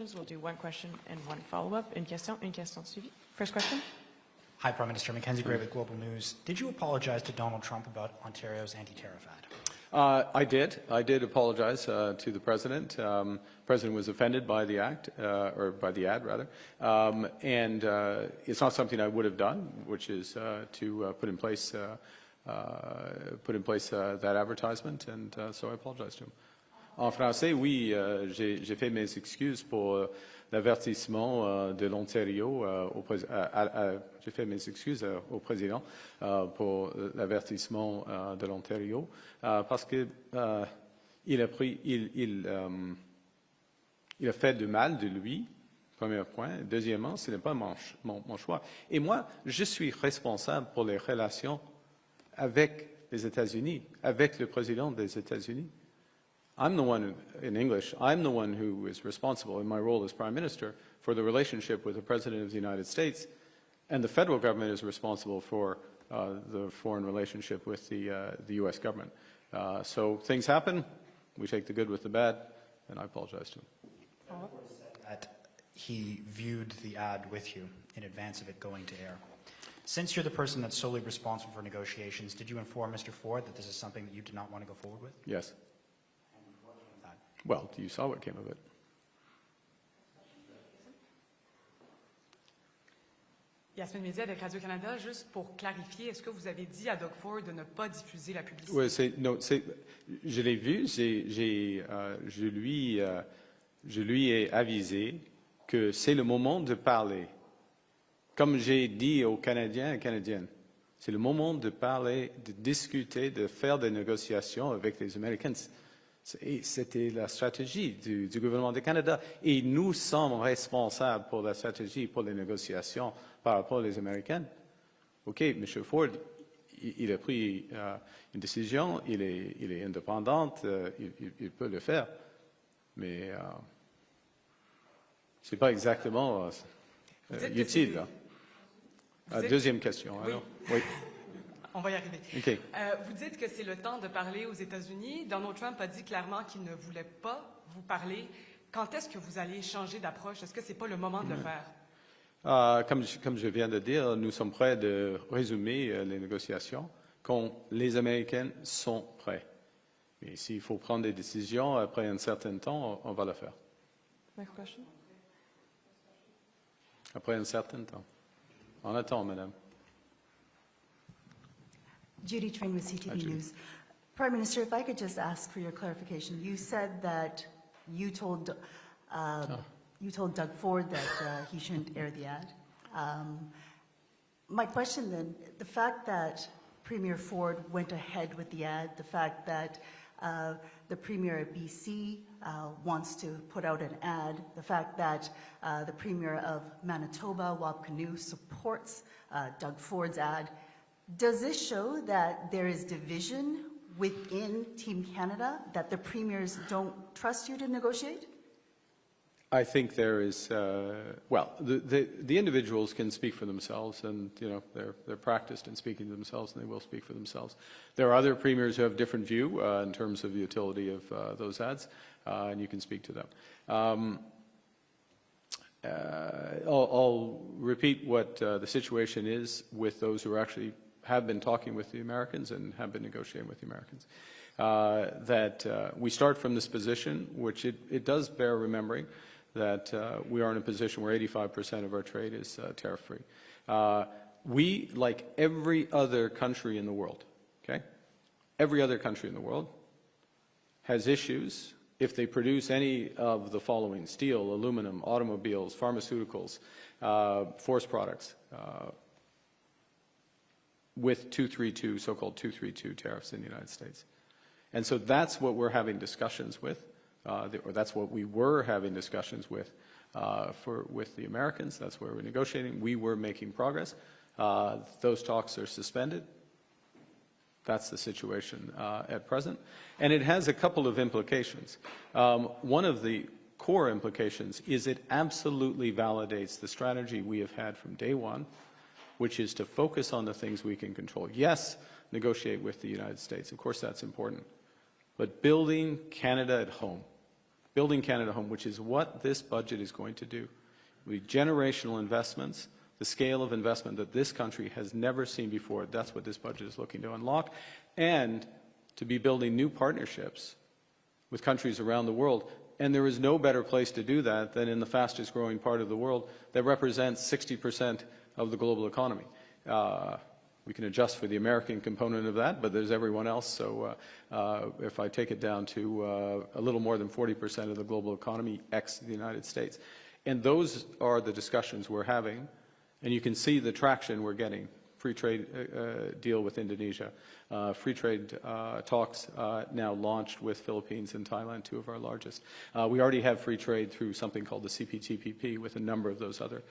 We'll do one question and one follow-up. Une question suivie. First question. Hi, Prime Minister. Mackenzie Gray with Global News. Did you apologize to Donald Trump about Ontario's anti-tariff ad? I did. I did apologize to the President. The President was offended by the act, or by the ad, rather. And it's not something I would have done, which is to put in place that advertisement, and so I apologize to him. En français, oui, j'ai fait mes excuses pour l'avertissement de l'Ontario. J'ai fait mes excuses au président pour l'avertissement de l'Ontario parce que il a fait du mal de lui. Premier point. Deuxièmement, ce n'est pas mon choix. Et moi, je suis responsable pour les relations avec les États-Unis, avec le président des États-Unis. I'm the one, in English, I'm the one who is responsible in my role as Prime Minister for the relationship with the President of the United States, and the federal government is responsible for the foreign relationship with the U.S. government. So things happen, we take the good with the bad, and I apologize to him. That he viewed the ad with you in advance of it going to air. Since you're the person that's solely responsible for negotiations, did you inform Mr. Ford that this is something that you did not want to go forward with? Yes. Well, you saw what came of it. Yasmine Média avec Radio-Canada, juste pour clarifier, est-ce que vous avez dit à Doug Ford de ne pas diffuser la publicité? Oui, je l'ai vu, je lui ai avisé que c'est le moment de parler. Comme j'ai dit aux Canadiens et Canadiennes, c'est le moment de parler, de discuter, de faire des négociations avec les Américains. C'était la stratégie du gouvernement du Canada. Et nous sommes responsables pour la stratégie, pour les négociations par rapport aux Américains. OK, M. Ford, il a pris une décision, il est indépendant, il peut le faire. Mais ce n'est pas exactement utile. Deuxième question. Oui. Alors. Oui. On va y arriver. Okay. Vous dites que c'est le temps de parler aux États-Unis. Donald Trump a dit clairement qu'il ne voulait pas vous parler. Quand est-ce que vous allez changer d'approche? Est-ce que ce n'est pas le moment de le faire? Comme je viens de dire, nous sommes prêts de résumer les négociations quand les Américains sont prêts. Mais s'il faut prendre des décisions après un certain temps, on va le faire. Next question. Après un certain temps. On attend, madame. Judy Train with CTV News. Prime Minister, if I could just ask for your clarification. You said that you told Doug Ford that he shouldn't air the ad. My question then, the fact that Premier Ford went ahead with the ad, the fact that the Premier of BC wants to put out an ad, the fact that the Premier of Manitoba, Wab Kinew, supports Doug Ford's ad, does this show that there is division within Team Canada, that the premiers don't trust you to negotiate? I think there is, well, the individuals can speak for themselves, and they're practiced in speaking to themselves, and they will speak for themselves. There are other premiers who have different view in terms of the utility of those ads, and you can speak to them. I'll repeat what the situation is with those who actually have been talking with the Americans and have been negotiating with the Americans. That we start from this position, which it does bear remembering, that we are in a position where 85% of our trade is tariff-free. We, like every other country in the world, okay? Every other country in the world has issues if they produce any of the following: steel, aluminum, automobiles, pharmaceuticals, forest products, with 232, so-called 232 tariffs in the United States. And so that's what we're having discussions with, or that's what we were having discussions with with the Americans. That's where we're negotiating. We were making progress. Those talks are suspended. That's the situation at present. And it has a couple of implications. One of the core implications is it absolutely validates the strategy we have had from day one, which is to focus on the things we can control. Yes, negotiate with the United States. Of course, that's important. But building Canada at home, building Canada home, which is what this budget is going to do. With generational investments, the scale of investment that this country has never seen before, that's what this budget is looking to unlock, and to be building new partnerships with countries around the world. And there is no better place to do that than in the fastest growing part of the world that represents 60% of the global economy. We can adjust for the American component of that, but there's everyone else. So if I take it down to a little more than 40% of the global economy, ex the United States. And those are the discussions we're having. And you can see the traction we're getting. Free trade deal with Indonesia. Free trade talks now launched with Philippines and Thailand, two of our largest. We already have free trade through something called the CPTPP with a number of those other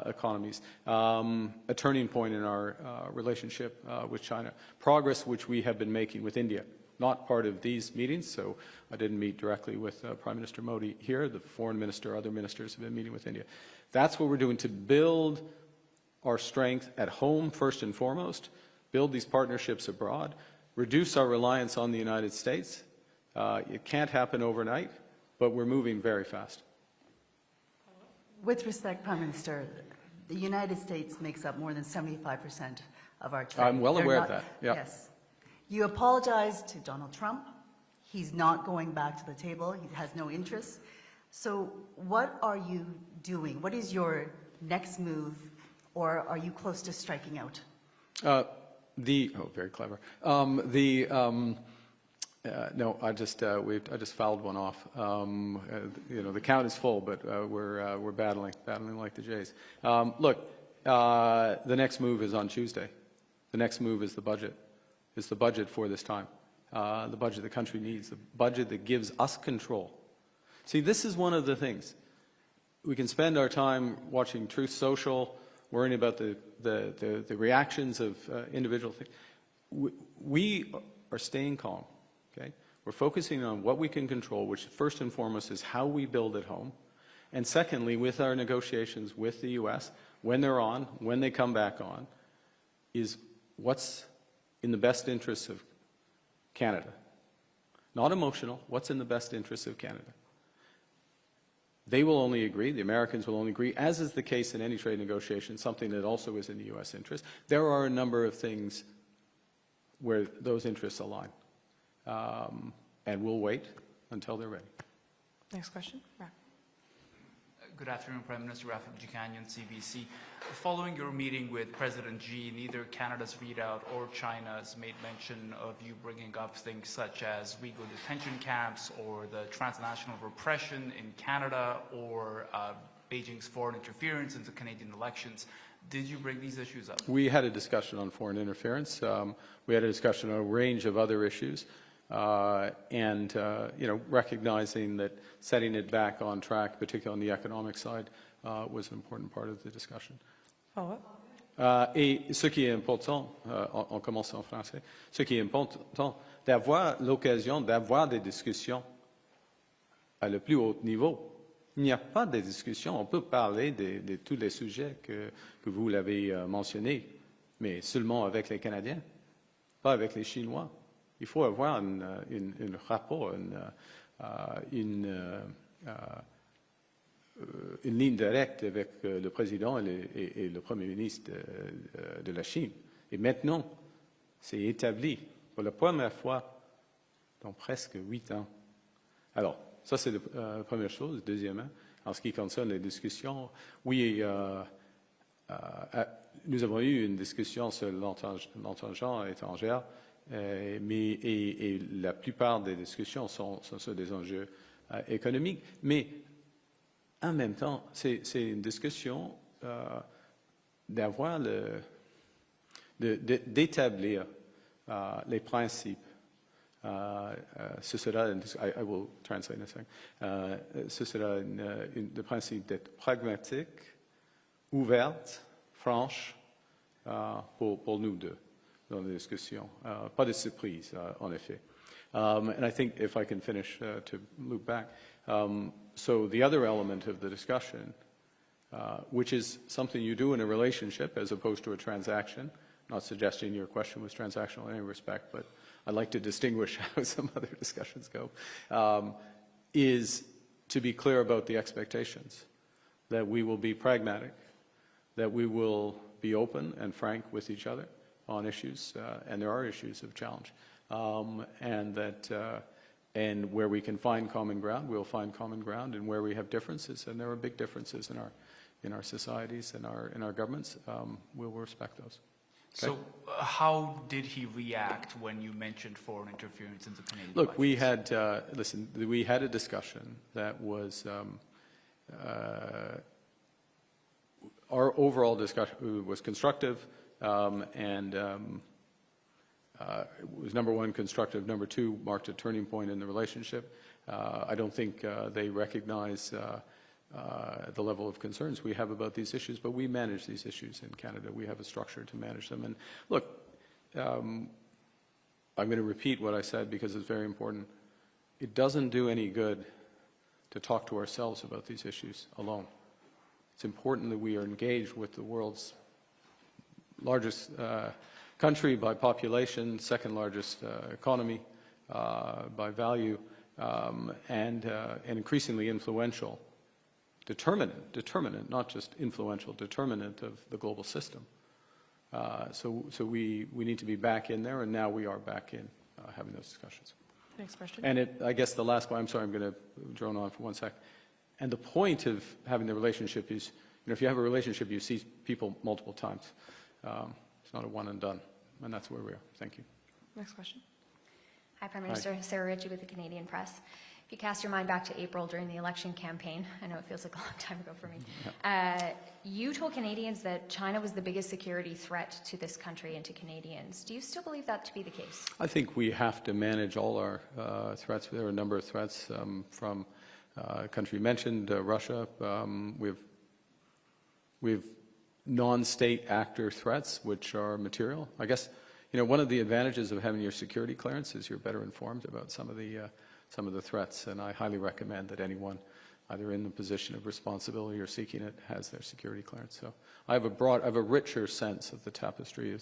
economies. A turning point in our relationship with China. Progress which we have been making with India. Not part of these meetings, so I didn't meet directly with Prime Minister Modi here. The foreign minister, other ministers have been meeting with India. That's what we're doing to build our strength at home, first and foremost, build these partnerships abroad, reduce our reliance on the United States. It can't happen overnight, but we're moving very fast. With respect, Prime Minister, the United States makes up more than 75% of our trade. I'm well aware of that, yeah. Yes. You apologized to Donald Trump. He's not going back to the table. He has no interest. So what are you doing? What is your next move, or are you close to striking out? Oh, very clever. No, I just fouled one off. You know, the count is full, but we're battling like the Jays. Look, the next move is on Tuesday. The next move is the budget. It's the budget for this time. The budget the country needs. The budget that gives us control. See, this is one of the things. We can spend our time watching Truth Social, worrying about the reactions of individual things. We are staying calm, okay? We're focusing on what we can control, which first and foremost is how we build at home. And secondly, with our negotiations with the U.S., when they're on, when they come back on, is what's in the best interests of Canada. Not emotional, what's in the best interests of Canada. They will only agree, the Americans will only agree, as is the case in any trade negotiation, something that also is in the U.S. interest. There are a number of things where those interests align. And we'll wait until they're ready. Next question. Raf. Good afternoon, Prime Minister. Rafa Buchanan, CBC. Following your meeting with President Xi, neither Canada's readout or China's made mention of you bringing up things such as Uyghur detention camps or the transnational repression in Canada or Beijing's foreign interference into Canadian elections. Did you bring these issues up? We had a discussion on foreign interference. We had a discussion on a range of other issues. You know, recognizing that setting it back on track, particularly on the economic side, was an important part of the discussion. Follow-up. Et ce qui est important, on commence en français, ce qui est important, d'avoir l'occasion d'avoir des discussions à le plus haut niveau. Il n'y a pas de discussion, on peut parler de tous les sujets que vous l'avez mentionné, mais seulement avec les Canadiens, pas avec les Chinois. Il faut avoir un rapport, une ligne directe avec le président et le premier ministre de la Chine. Et maintenant, c'est établi pour la première fois dans presque 8 ans. Alors, ça c'est la première chose. Deuxièmement, en ce qui concerne les discussions, oui, nous avons eu une discussion sur l'entrée étrangère. Mais la plupart des discussions sont sur des enjeux économiques. Mais en même temps, c'est une discussion d'établir les principes. Ce sera, I will translate in a second. Ce sera le principe d'être pragmatique, ouverte, franche pour nous deux. Dans les discussions. Pas de surprise, en effet. And I think if I can finish to loop back. So the other element of the discussion, which is something you do in a relationship as opposed to a transaction, not suggesting your question was transactional in any respect, but I'd like to distinguish how some other discussions go, is to be clear about the expectations, that we will be pragmatic, that we will be open and frank with each other on issues, and there are issues of challenge, and where we can find common ground, we'll find common ground, and where we have differences, and there are big differences in our societies and in our governments, we'll respect those. Okay? So how did he react when you mentioned foreign interference in the Canadian Look, we elections? had, we had a discussion that was, our overall discussion was constructive, and it was number one, constructive. Number two, marked a turning point in the relationship. I don't think they recognize the level of concerns we have about these issues, but we manage these issues in Canada. We have a structure to manage them. And look, I'm going to repeat what I said because it's very important. It doesn't do any good to talk to ourselves about these issues alone. It's important that we are engaged with the world's largest country by population, second largest economy by value, and increasingly influential, determinant, not just influential, determinant of the global system. So we need to be back in there, and now we are back in having those discussions. Next question. And I guess the last one, I'm sorry, I'm going to drone on for 1 sec. And the point of having the relationship is, if you have a relationship, you see people multiple times. It's not a one and done, and that's where we are. Thank you. Next question. Hi, Prime Minister. Sarah Ritchie with the Canadian Press. If you cast your mind back to April during the election campaign, I know it feels like a long time ago for me, you told Canadians that China was the biggest security threat to this country and to Canadians. Do you still believe that to be the case? I think we have to manage all our threats. There are a number of threats from country mentioned, Russia. We've non-state actor threats, which are material. I guess, one of the advantages of having your security clearance is you're better informed about some of the threats, and I highly recommend that anyone, either in the position of responsibility or seeking it, has their security clearance. So I have a richer sense of the tapestry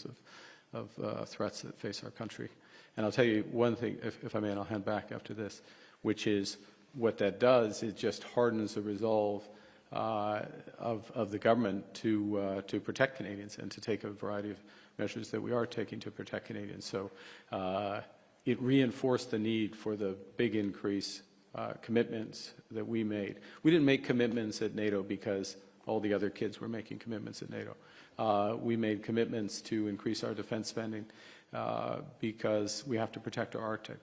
of threats that face our country. And I'll tell you one thing, if I may, and I'll hand back after this, which is what that does is just hardens the resolve of the government to protect Canadians and to take a variety of measures that we are taking to protect Canadians. So it reinforced the need for the big increase commitments that we made. We didn't make commitments at NATO because all the other kids were making commitments at NATO. We made commitments to increase our defense spending because we have to protect our Arctic.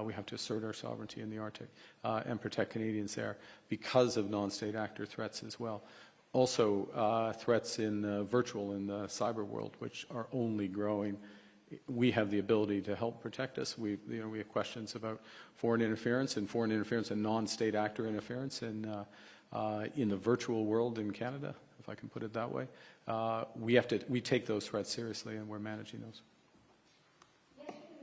We have to assert our sovereignty in the Arctic and protect Canadians there because of non-state actor threats as well. Also, threats in virtual and the cyber world, which are only growing. We have the ability to help protect us. We have questions about foreign interference and non-state actor interference in the virtual world in Canada, if I can put it that way. We take those threats seriously, and we're managing those.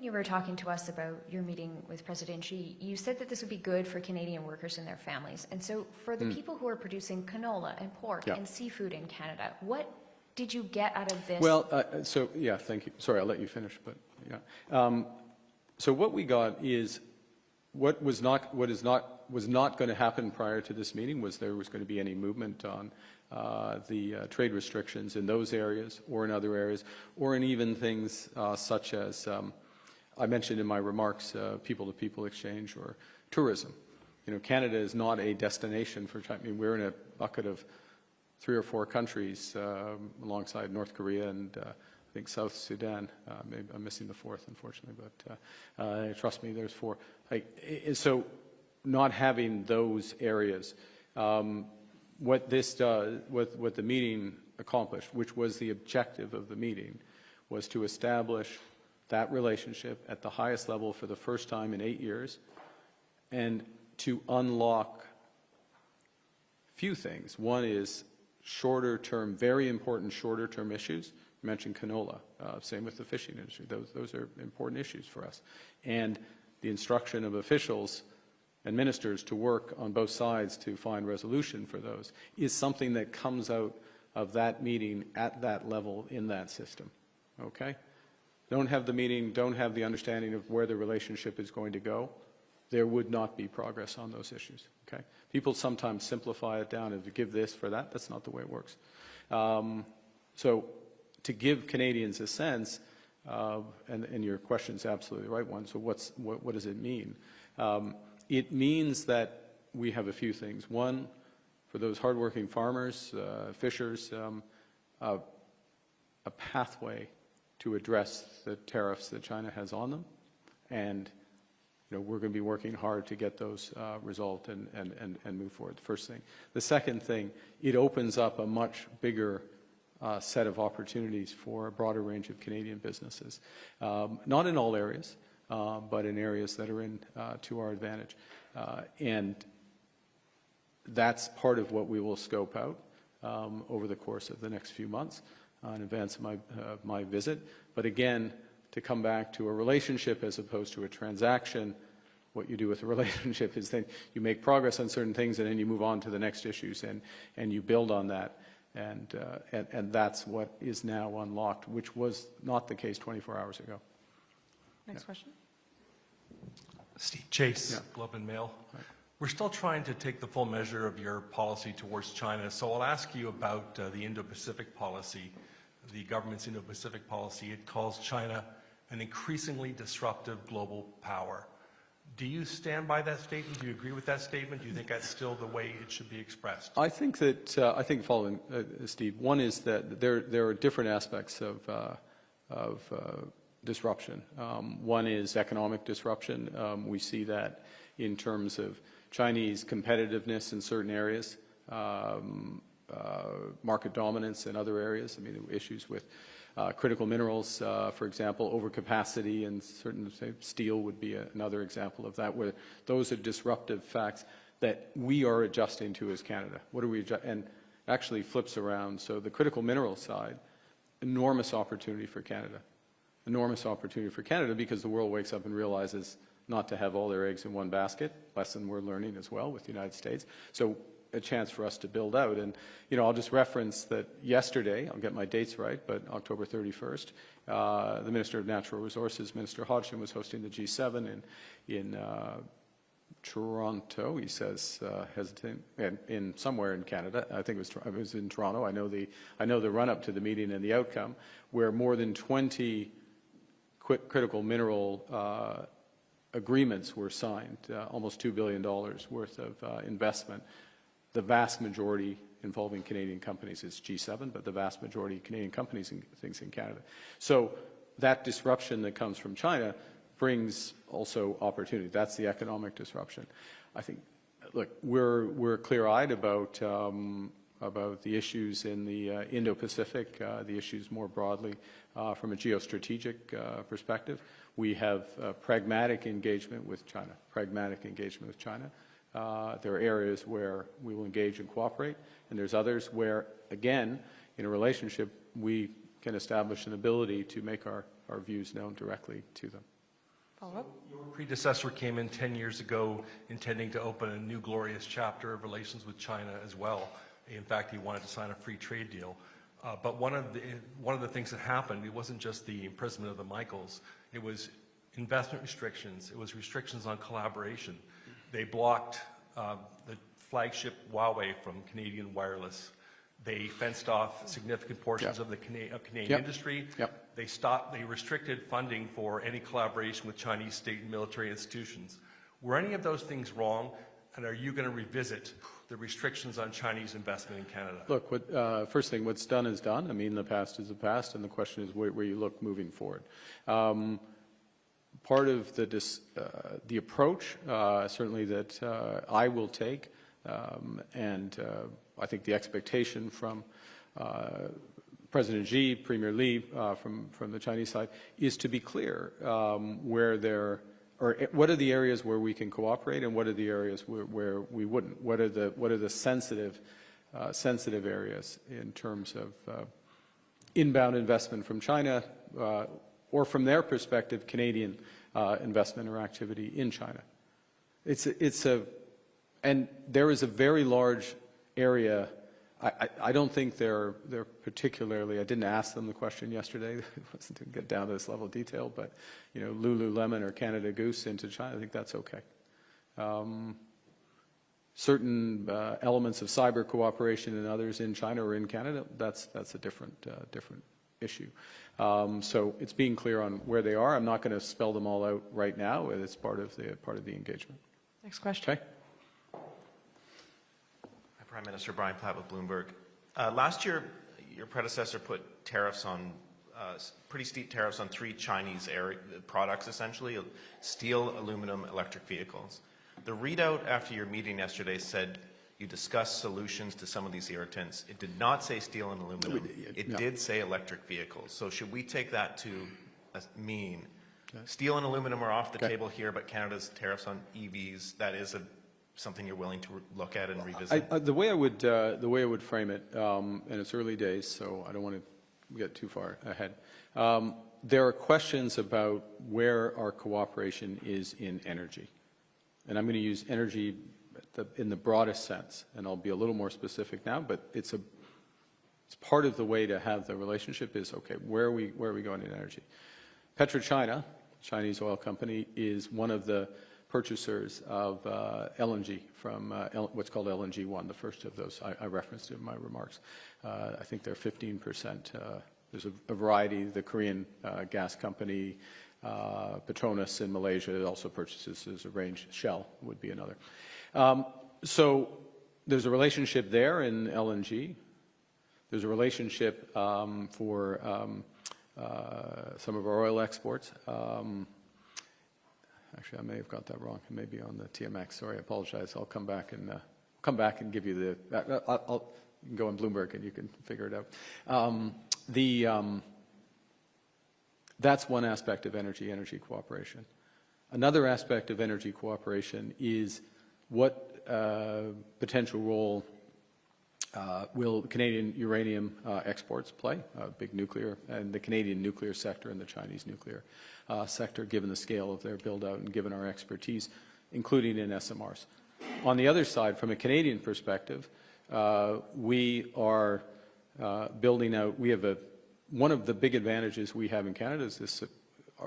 You were talking to us about your meeting with President Xi. You said that this would be good for Canadian workers and their families. And so for the people who are producing canola and pork and seafood in Canada, what did you get out of this? Well, thank you. Sorry, I'll let you finish, but yeah. So what we got is what was not going to happen prior to this meeting was there was going to be any movement on the trade restrictions in those areas or in other areas, or in even things such as I mentioned in my remarks, people-to-people exchange or tourism. Canada is not a destination for China. I mean, we're in a bucket of 3 or 4 countries alongside North Korea and I think South Sudan. Maybe I'm missing the 4th, unfortunately, but trust me, there's 4. So not having those areas, what this does, what the meeting accomplished, which was the objective of the meeting, was to establish that relationship at the highest level for the first time in 8 years, and to unlock a few things. One is shorter-term, very important shorter-term issues. You mentioned canola. Same with the fishing industry. Those are important issues for us. And the instruction of officials and ministers to work on both sides to find resolution for those is something that comes out of that meeting at that level in that system. Okay? Don't have the meeting, don't have the understanding of where the relationship is going to go. there would not be progress on those issues. Okay? People sometimes simplify it down and to give this for that. That's not the way it works. So to give Canadians a sense, and your question is absolutely the right one, so what does it mean? It means that we have a few things. One, for those hardworking farmers, fishers, a pathway to address the tariffs that China has on them, and we're going to be working hard to get those resolved and move forward. The first thing. The second thing, it opens up a much bigger set of opportunities for a broader range of Canadian businesses. Not in all areas, but in areas that are to our advantage. And that's part of what we will scope out over the course of the next few months in advance of my visit. But again, to come back to a relationship as opposed to a transaction, what you do with a relationship is then you make progress on certain things and then you move on to the next issues and you build on that. And that's what is now unlocked, which was not the case 24 hours ago. Next question. Steve Chase, Globe and Mail. Right. We're still trying to take the full measure of your policy towards China, so I'll ask you about the Indo-Pacific policy, the government's Indo-Pacific policy. It calls China an increasingly disruptive global power. Do you stand by that statement? Do you agree with that statement? Do you think that's still the way it should be expressed? I think that, following Steve, one is that there are different aspects of disruption. One is economic disruption. We see that in terms of Chinese competitiveness in certain areas, market dominance in other areas. I mean, issues with critical minerals, for example, overcapacity in certain, say, steel would be another example of that, where those are disruptive facts that we are adjusting to as Canada. What are we and actually flips around. So the critical mineral side, enormous opportunity for Canada. Enormous opportunity for Canada because the world wakes up and realizes not to have all their eggs in one basket, lesson we're learning as well with the United States. So a chance for us to build out. And, I'll just reference that yesterday, I'll get my dates right, but October 31st, the Minister of Natural Resources, Minister Hodgson, was hosting the G7 in Toronto, he says, hesitant, in somewhere in Canada. I think it was in Toronto. I know the run-up to the meeting and the outcome, where more than 20 critical mineral agreements were signed, almost $2 billion worth of investment. The vast majority involving Canadian companies is G7, but the vast majority of Canadian companies and things in Canada. So that disruption that comes from China brings also opportunity. That's the economic disruption. I think, look, we're clear-eyed about the issues in the Indo-Pacific, the issues more broadly from a geostrategic perspective. We have pragmatic engagement with China, there are areas where we will engage and cooperate, and there's others where, again, in a relationship, we can establish an ability to make our views known directly to them. Follow-up? Your predecessor came in 10 years ago intending to open a new glorious chapter of relations with China as well. In fact, he wanted to sign a free trade deal. But one of the things that happened, it wasn't just the imprisonment of the Michaels, it was investment restrictions, it was restrictions on collaboration. They blocked the flagship Huawei from Canadian wireless. They fenced off significant portions of the Canadian industry. They restricted funding for any collaboration with Chinese state and military institutions. Were any of those things wrong, and are you going to revisit the restrictions on Chinese investment in Canada? Look, first thing, what's done is done. I mean, the past is the past, and the question is where you look moving forward. Part of the approach, certainly that I will take, and I think the expectation from President Xi, Premier Li, from the Chinese side, is to be clear what are the areas where we can cooperate, and what are the areas where we wouldn't. What are the sensitive areas in terms of inbound investment from China, or from their perspective, Canadian investment or activity in China. And there is a very large area. I don't think they're particularly. I didn't ask them the question yesterday. It wasn't to get down to this level of detail, but Lululemon or Canada Goose into China, I think that's okay. certain elements of cyber cooperation and others in China or in Canada, that's a different issue. So it's being clear on where they are. I'm not going to spell them all out right now. It's part of the engagement. Next question. Okay. Hi, Prime Minister Brian Platt with Bloomberg. Last year, your predecessor put tariffs on pretty steep tariffs on 3 Chinese products, essentially: steel, aluminum, electric vehicles. The readout after your meeting yesterday said you discussed solutions to some of these irritants. It did not say steel and aluminum. It did say electric vehicles. So should we take that to mean steel and aluminum are off the table here, but Canada's tariffs on EVs, that is something you're willing to look at and revisit? The way I would frame it, and it's early days, so I don't want to get too far ahead. There are questions about where our cooperation is in energy. And I'm going to use energy in the broadest sense, and I'll be a little more specific now, but it's part of the way to have the relationship is, okay, where are we going in energy? PetroChina, Chinese oil company, is one of the purchasers of LNG from what's called LNG-1, the first of those I referenced in my remarks. I think they're 15%. There's a variety. The Korean gas company, Petronas in Malaysia, also purchases. There's a range. Shell would be another. So there's a relationship there in LNG. There's a relationship for some of our oil exports. Actually, I may have got that wrong. It may be on the TMX. Sorry, I apologize. I'll come back and give you the. You can go on Bloomberg and you can figure it out. That's one aspect of energy cooperation. Another aspect of energy cooperation is what potential role will Canadian uranium exports play, big nuclear, and the Canadian nuclear sector and the Chinese nuclear sector, given the scale of their build-out and given our expertise, including in SMRs. On the other side, from a Canadian perspective, we are building out, one of the big advantages we have in Canada is this,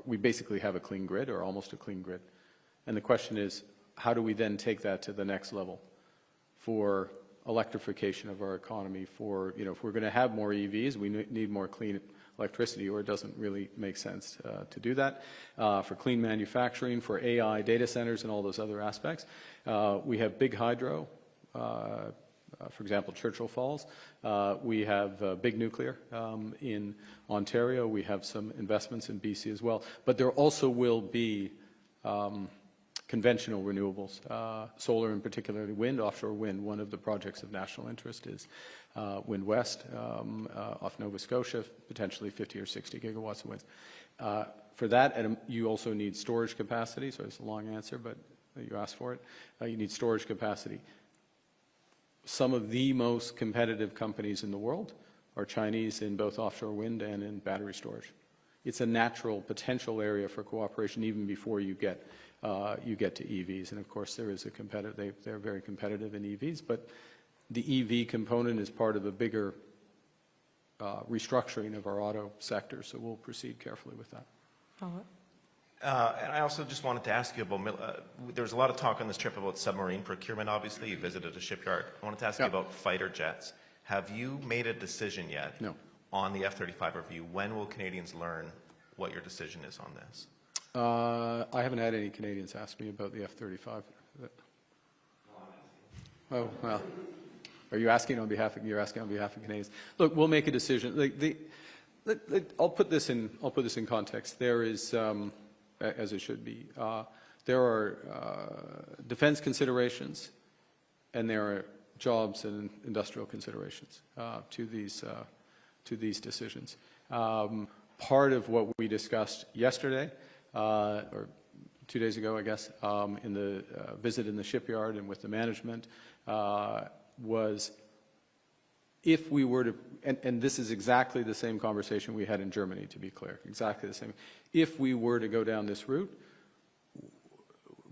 we basically have a clean grid, or almost a clean grid. And the question is, how do we then take that to the next level for electrification of our economy? For, if we're going to have more EVs, we need more clean electricity, or it doesn't really make sense to do that. For clean manufacturing, for AI data centers and all those other aspects. We have big hydro, for example, Churchill Falls. We have big nuclear in Ontario. We have some investments in BC as well. But there also will be conventional renewables, solar in particular, wind, offshore wind. One of the projects of national interest is Wind West off Nova Scotia, potentially 50 or 60 gigawatts of wind. For that, you also need storage capacity. So it's a long answer, but you asked for it. You need storage capacity. Some of the most competitive companies in the world are Chinese in both offshore wind and in battery storage. It's a natural potential area for cooperation even before you get to EVs. And of course, there is a competitive. They're very competitive in EVs, but the EV component is part of a bigger restructuring of our auto sector. So we'll proceed carefully with that. Follow-up. And I also just wanted to ask you about, there was a lot of talk on this trip about submarine procurement, obviously. You visited a shipyard. I wanted to ask you about fighter jets. Have you made a decision yet on the F-35 review? When will Canadians learn what your decision is on this? I haven't had any Canadians ask me about the F-35. Oh, well. Are you asking on behalf of, you're asking on behalf of Canadians? Look, we'll make a decision. I'll put this in context. There is, as it should be, there are defense considerations and there are jobs and industrial considerations to these decisions. Part of what we discussed yesterday, or 2 days ago, I guess, in the visit in the shipyard and with the management, was if we were to, and this is exactly the same conversation we had in Germany, to be clear, exactly the same. If we were to go down this route,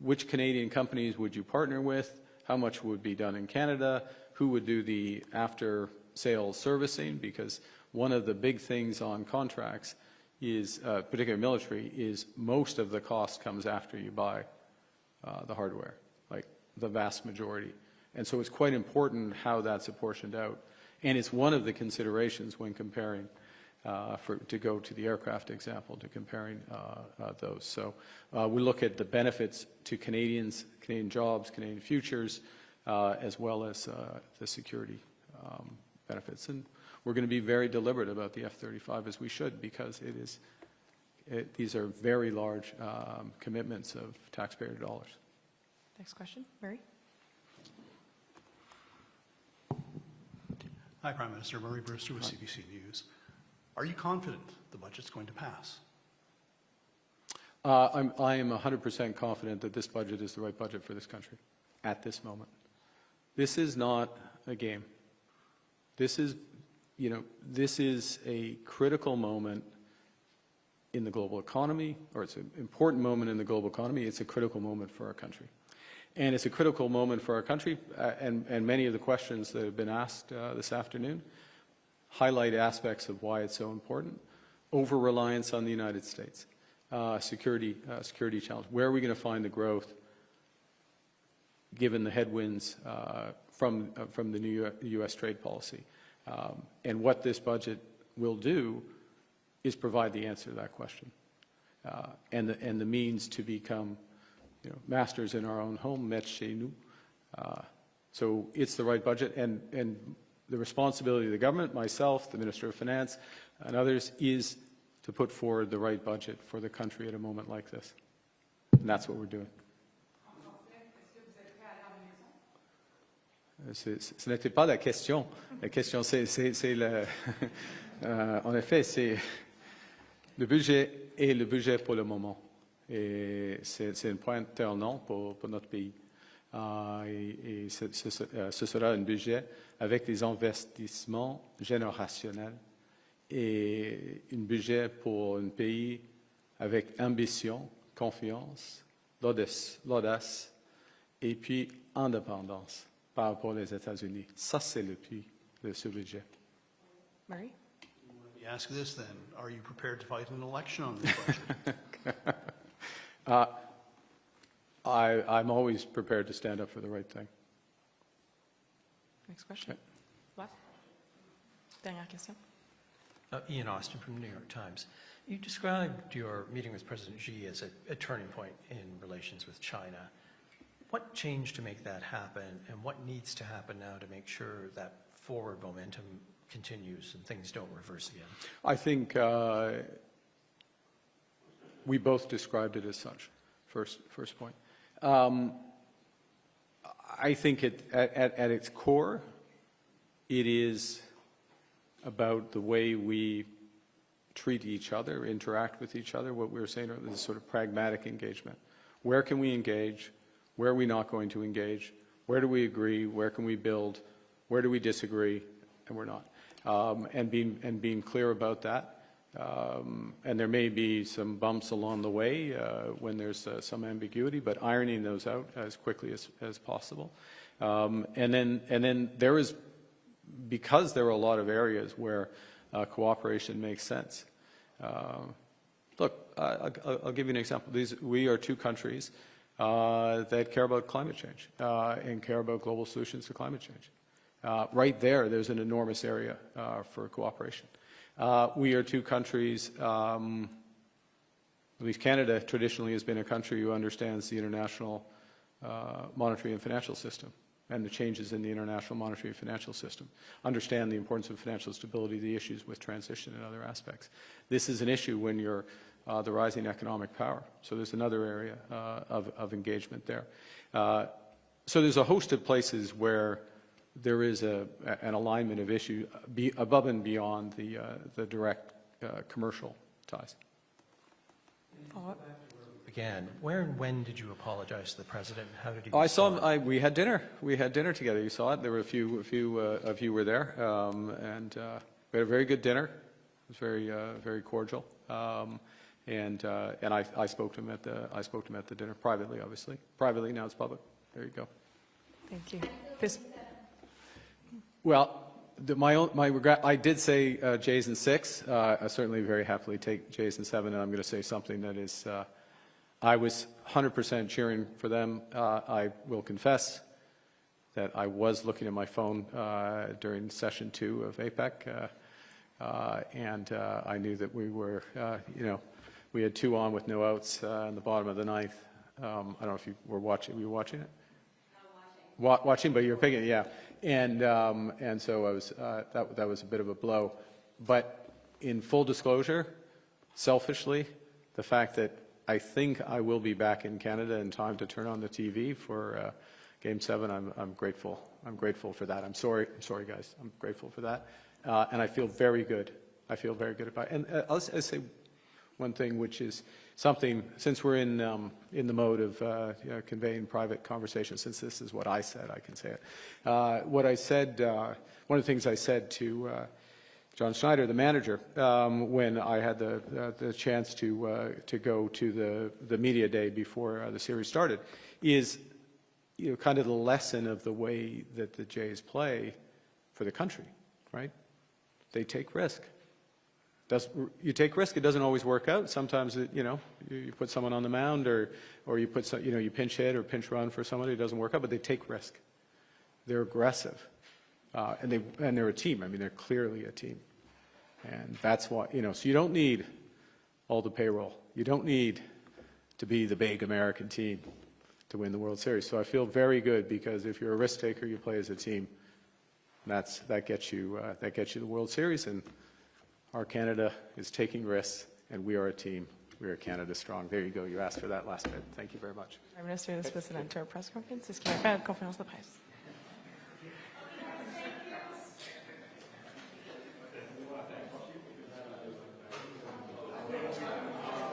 which Canadian companies would you partner with? How much would be done in Canada? Who would do the after-sales servicing? Because one of the big things on contracts is, particularly military, is most of the cost comes after you buy the hardware. the vast majority. And so it's quite important how that's apportioned out. And it's one of the considerations when comparing, to go to the aircraft example, to comparing those. So we look at the benefits to Canadians, Canadian jobs, Canadian futures, as well as the security benefits. And we're going to be very deliberate about the F-35, as we should, because these are very large commitments of taxpayer dollars. Next question, Murray. Hi, Prime Minister. Murray Brewster with CBC News. Are you confident the budget's going to pass? I am 100% confident that this budget is the right budget for this country at this moment. This is not a game. This is a critical moment in the global economy, or it's an important moment in the global economy. It's a critical moment for our country. And it's a critical moment for our country, and many of the questions that have been asked this afternoon highlight aspects of why it's so important. Over-reliance on the United States, security challenge. Where are we going to find the growth given the headwinds from the new U.S. trade policy? And what this budget will do is provide the answer to that question, and the means to become masters in our own home, maîtres chez nous. So it's the right budget, and the responsibility of the government, myself, the Minister of Finance, and others, is to put forward the right budget for the country at a moment like this. And that's what we're doing. Ce n'était pas la question. La question, c'est le... en effet, c'est... Le budget est le budget pour le moment. Et c'est un point tournant pour notre pays. Et ce sera un budget avec des investissements générationnels et un budget pour un pays avec ambition, confiance, l'audace et puis indépendance par rapport aux États-Unis. Ça, c'est le prix de ce budget. Murray? Let me ask this then. Are you prepared to fight an election on this budget? I'm always prepared to stand up for the right thing. Next question. Last. Dernière question. Ian Austin from the New York Times. You described your meeting with President Xi as a turning point in relations with China. What changed to make that happen, and what needs to happen now to make sure that forward momentum continues and things don't reverse again? I think we both described it as such, first point. I think at its core, it is about the way we treat each other, interact with each other, what we were saying earlier, this sort of pragmatic engagement. Where can we engage? Where are we not going to engage? Where do we agree? Where can we build? Where do we disagree? And we're not. And being clear about that. And there may be some bumps along the way when there's some ambiguity, but ironing those out as quickly as possible. And then there is, because there are a lot of areas where cooperation makes sense. Look, I'll give you an example. We are two countries that care about climate change and care about global solutions to climate change. Right there's an enormous area for cooperation. We are two countries, at least Canada traditionally has been a country who understands the international monetary and financial system and the changes in the international monetary and financial system, understand the importance of financial stability, the issues with transition and other aspects. This is an issue when you're the rising economic power. So there's another area of engagement there. So there's a host of places where there is an alignment of issue above and beyond the direct commercial ties. Began. Where and when did you apologize to the president? How did he? I saw him. We had dinner. We had dinner together. You saw it. There were a few of you were there, and we had a very good dinner. It was very cordial. And I spoke to him at the dinner privately, obviously. Privately, now it's public. There you go. Thank you. Well, my regret, I did say J's and 6. I certainly very happily take J's and 7, and I'm going to say something that is I was 100% cheering for them. I will confess that I was looking at my phone during session 2 of APEC, and I knew that we were, we had 2 on with no outs in the bottom of the 9th. I don't know if you were watching. Were you watching it? Watching, but you're picking it, yeah. And so I was that was a bit of a blow. But in full disclosure, selfishly, the fact that I think I will be back in Canada in time to turn on the TV for Game 7, I'm grateful. I'm grateful for that. I'm sorry, guys. I'm grateful for that, and I feel very good. I feel very good about it. And I'll say one thing, which is something, since we're in the mode of conveying private conversation, since this is what I said, I can say it. What I said, one of the things I said to John Schneider, the manager, when I had the chance to go to the media day before the series started, is kind of the lesson of the way that the Jays play for the country, right? They take risk. You take risk. It doesn't always work out. Sometimes, you put someone on the mound, or you put some, you pinch hit or pinch run for somebody. It doesn't work out, but they take risk. They're aggressive, and they're a team. I mean, they're clearly a team, and that's why So you don't need all the payroll. You don't need to be the big American team to win the World Series. So I feel very good, because if you're a risk taker, you play as a team. That gets you the World Series, and our Canada is taking risks, and we are a team. We are Canada strong. There you go. You asked for that last bit. Thank you very much. Prime Minister, this was an entire press conference. Est-ce qu'il y a une conférence de presse?